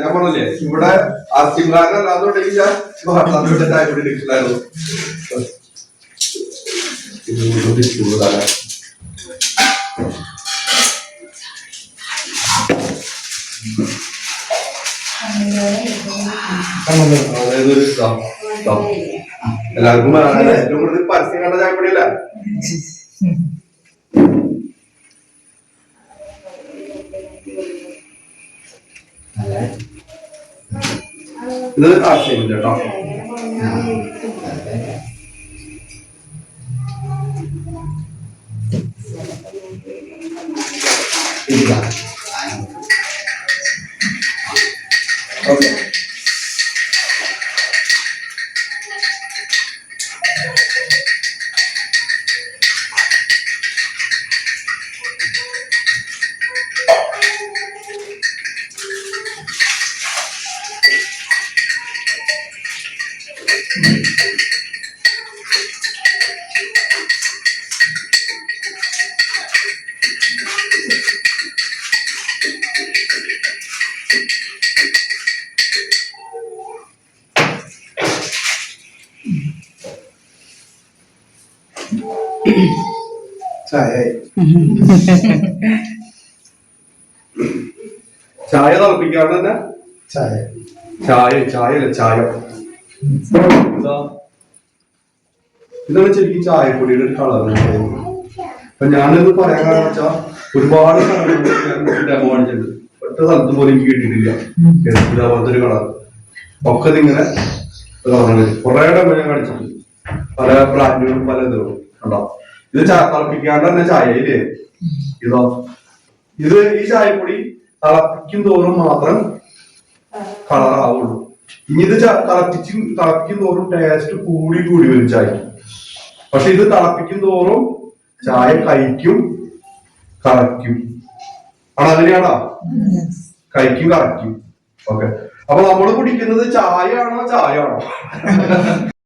ഞാൻ പറഞ്ഞില്ലേ ഇവിടെ അസിംകാരനല്ലാന്നുണ്ടെങ്കിൽ ഞാൻ ചായ പൊടി ഡിക്ഷനായിരുന്നു. എല്ലാവർക്കും ഏറ്റവും കൂടുതൽ പരസ്യം കണ്ട ചായപ്പൊടിയല്ല. ഇത് ആശയമില്ല കേട്ടോ. ഓക്കെ ചായ തിളപ്പിക്കാണ്ട് തന്നെ ചായയല്ല ചായ. ഇതാണ് ശരിക്കും ചായപ്പൊടിയുടെ ഒരു കളർ. അപ്പൊ ഞാനിത് പറയാൻ കാരണം വെച്ചാൽ ഒരുപാട് ഡെമോ കാണിച്ചിട്ടുണ്ട്. ഒറ്റ സ്ഥലത്ത് പോലും എനിക്ക് കിട്ടിയിട്ടില്ല ഇതേപോലത്തെ ഒരു കളർ. ഒക്കെ ഇതിങ്ങനെ കുറെ ഡെമോ ഞാൻ കാണിച്ചിട്ടുണ്ട്, പല ബ്രാൻഡുകളും പല ഇതുകളും കണ്ടോ. ഇത് തിളപ്പിക്കാണ്ട് തന്നെ ചായ ഇല്ലേ. ഇതോ ഇത് ഈ ചായപ്പൊടി തിളപ്പിക്കും തോറും മാത്രം കളറാവുള്ളൂ. ഇനി ഇത് തിളപ്പിക്കും തോറും ടേസ്റ്റ് കൂടി വരും ചായ. പക്ഷെ ഇത് തിളപ്പിക്കും തോറും ചായ കഴിക്കും കറക്കും. ആണോ? അങ്ങനെയാണോ? കഴിക്കും കറക്കും. ഓക്കെ. അപ്പൊ നമ്മൾ കുടിക്കുന്നത് ചായ ആണോ?